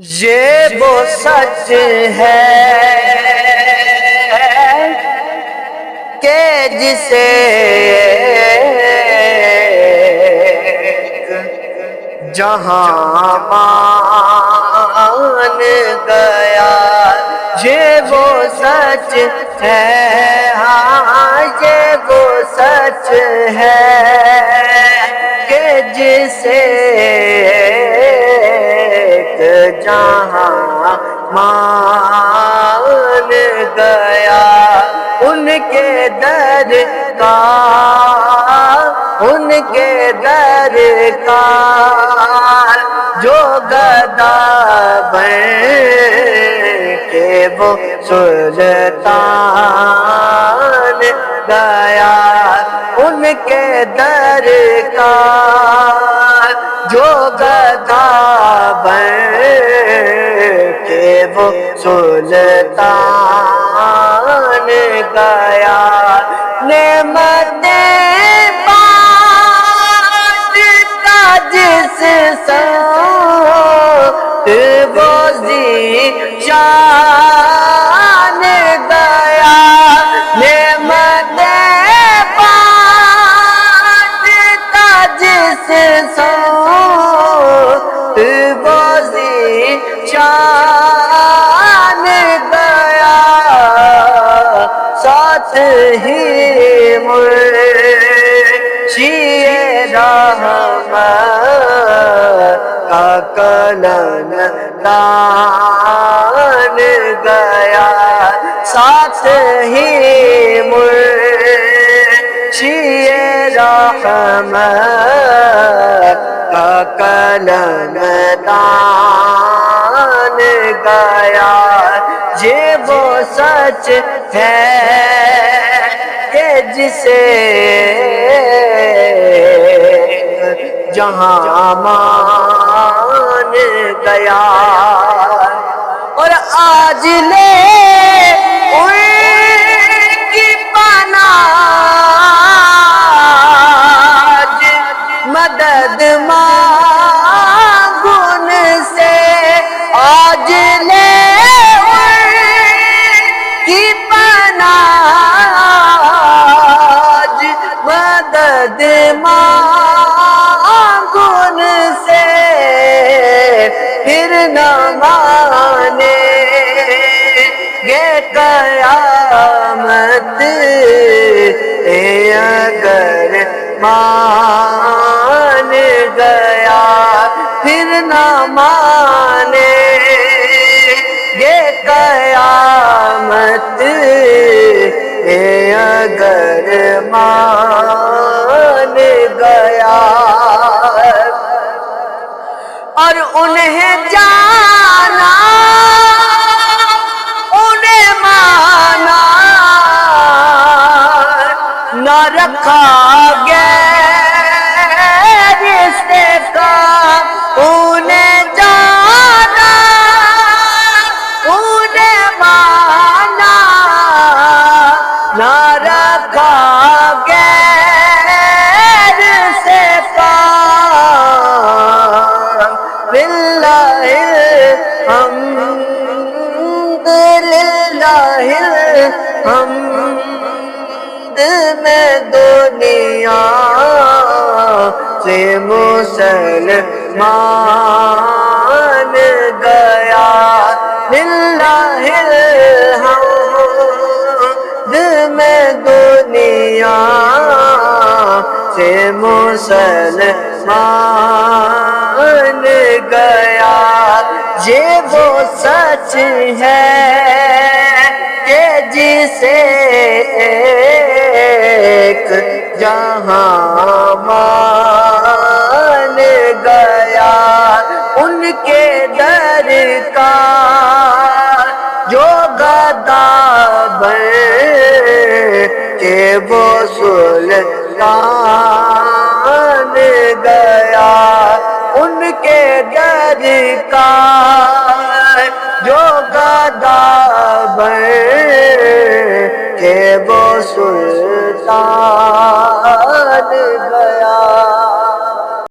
یہ وہ سچ ہے کہ جسے جہاں مان گیا، یہ وہ سچ ہے، ہاں یہ وہ سچ ہے کہ جسے جہاں مان گیا، ان کے در کا، ان کے در کا جو گدا بن کے وہ سلطان گیا، ان کے در کا جو گدا بن کے وہ سلطان گیا، نعمتیں بانٹتا جس سمت وہ ذی شان گیا، نعمتیں بانٹتا جس سمت وہ ذی شان گیا، ساتھ ہی منشی رحمت کا قلم دان گیا، ساتھ ہی منشی رحمت کا قلم دان گیا، یہ وہ سچ ہے کہ جسے جہاں مان گیا، اور آج لے ان کی پناہ، آج مدد مانگ ان سے، آج لے ان کی پناہ، آج مدد مانگ ان سے، پھر نہ مانے گے قیامت اگر مان گیا، پھر نہ مانے گے قیامت اگر مان گیا، اور انہیں جانا انہیں مانا نہ رکھا غیر سے کا، انہیں جانا انہیں مانا نہ رکھا غیر سے کا، للہ الحمد، للہ الحمد، میں دنیا سے مسلمان گیا، للہ الحمد، میں دنیا سے مسلمان گیا، یہ وہ سچ ہے کہ جسے ایک جہاں مان گیا، ان کے در کا جو گدا بن کے وہ سلطان گیا، ان کے در کا جو گدا بن کے وہ سلطان